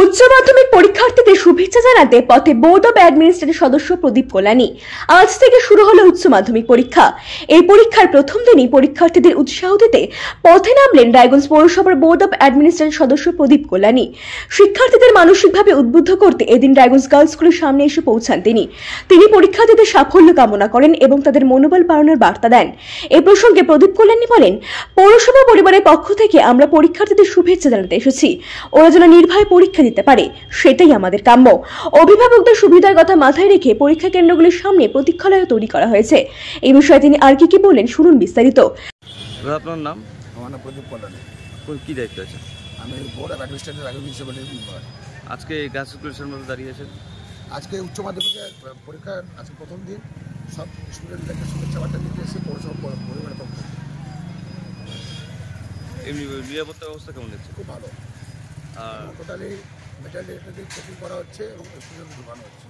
উচ্চ মাধ্যমিক পরীক্ষার্থীদের শুভেচ্ছা জানাতে পথে বোর্ড অব অ্যাডমিনিস্ট্রেটর সদস্য প্রদীপ কল্যাণী। আজ থেকে শুরু হলো উচ্চ মাধ্যমিক পরীক্ষা। এই পরীক্ষার প্রথম দিনই পরীক্ষার্থীদের উৎসাহ দিতে পথে নামলেন রায়গঞ্জ পৌরসভার বোর্ড অব অ্যাডমিনিস্ট্রেটর সদস্য প্রদীপ কল্যাণী। শিক্ষার্থীদের মানসিকভাবে উদ্বুদ্ধ করতে এদিন রায়গঞ্জ গার্লস স্কুলের সামনে এসে পৌঁছান তিনি পরীক্ষার্থীদের সাফল্য কামনা করেন এবং তাদের মনোবল বাড়ানোর বার্তা দেন। এই প্রসঙ্গে প্রদীপ কল্যাণী বলেন, পৌরসভা পরিবারের পক্ষ থেকে আমরা পরীক্ষার্থীদের শুভেচ্ছা জানাতে এসেছি। ওরা যেন নির্ভয়ে পরীক্ষা দিতে পারে, সেটাই আমাদের কাম্য। অভিভাবকদের সুবিধার কথা মাথায় রেখে পরীক্ষা কেন্দ্রগুলির সামনে প্রতীক্ষালয় তৈরি করা হয়েছে। এই বিষয়ে তিনি আর কি বলেন শুনুন বিস্তারিত। আপনার নাম? আমার নাম প্রদীপ কল্যাণী। কি দায়িত্ব আছে? আমি বোর্ড অফ অ্যাডমিনিস্ট্রেটর হিসেবে। আজকে গার্লস স্কুলের সামনে দাঁড়িয়ে আছেন। আজকে উচ্চ মাধ্যমিকের পরীক্ষার আজকে প্রথম দিন, সব স্টুডেন্টদেরকে শুভেচ্ছা বার্তা দিতে এসে পৌরসভা পরিবারের পক্ষ থেকে। এমনি নিরাপত্তা ব্যবস্থা কেমন দেখছে? খুব ভালো। আর টোটালি মেটালি চেকিং করা হচ্ছে এবং স্টুডেন্ট ঢুকানো হচ্ছে।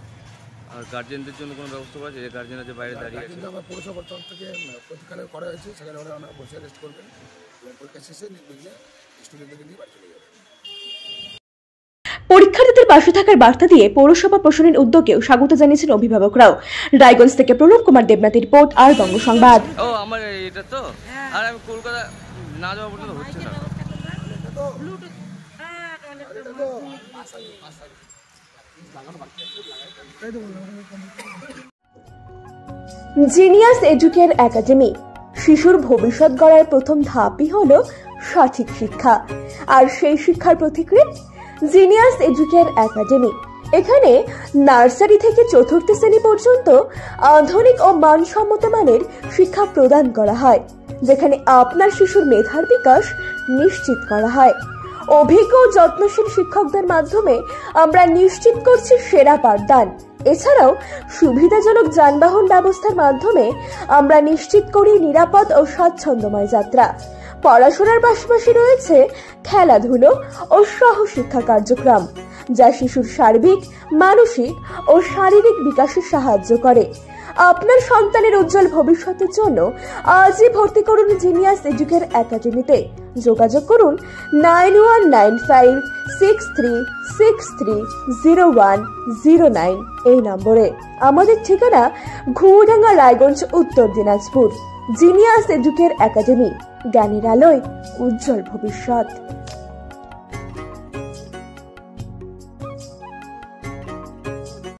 আর গার্জেনদের জন্য কোনো ব্যবস্থা করা আছে? যে গার্জেনরা যে বাইরে দাঁড়িয়ে আছে, কিন্তু আমার পৌরসভার তরফ থেকে প্রতীক্ষালয় করা হয়েছে, সেখানে ওরা বসে রেস্ট করবেন এবং পরীক্ষা শেষে নির্বিঘ্নে স্টুডেন্টদেরকে নিয়ে বাড়ি চলে যাবেন। পরীক্ষার্থীদের পাশে থাকার বার্তা দিয়ে পৌরসভা প্রশাসনের উদ্যোগেও স্বাগত জানিয়েছেন অভিভাবকরাও। রায়গঞ্জ থেকে প্রণব কুমার দেবনাথের রিপোর্ট, আর বঙ্গ সংবাদ। আমার এটা তো, আর আমি কলকাতা না যাওয়া পর্যন্ত হচ্ছে না। Genius educare academy. শিশুর ভবিষ্যৎ গড়ার প্রথম ধাপই হলো সঠিক শিক্ষা, আর সেই শিক্ষার প্রতিক্রিয়া জিনিয়াস এডুকেয়ার একাডেমি। এখানে নার্সারি থেকে চতুর্থ শ্রেণী পর্যন্ত আধুনিক ও মানসম্মত মানের শিক্ষা প্রদান করা হয়, যেখানে আপনার শিশুর মেধার বিকাশ নিশ্চিত করা হয়। অভিজ্ঞ ও যত্নশীল শিক্ষকদের মাধ্যমে আমরা নিশ্চিত করছি সেরা পাঠদান। এছাড়াও সুবিধাজনক যানবাহন ব্যবস্থার মাধ্যমে আমরা নিশ্চিত করি নিরাপদ ও স্বাচ্ছন্দ্যময় যাত্রা। পড়াশোনার পাশাপাশি রয়েছে খেলাধুলো ও সহশিক্ষা কার্যক্রম, যা শিশুর সার্বিক, মানসিক ও শারীরিক বিকাশে সাহায্য করে। আপনার সন্তানের উজ্জ্বল ভবিষ্যতের জন্য আজই ভর্তি করুন জিনিয়াস এডুকেয়ার একাডেমিতে। যোগাযোগ করুন 919563630109 এই নম্বরে। আমাদের ঠিকানা ঘুমডাঙ্গা, রায়গঞ্জ, উত্তর দিনাজপুর। জিনিয়াস এডুকেয়ার একাডেমি, জ্ঞানের আলোয় উজ্জ্বল ভবিষ্যৎ।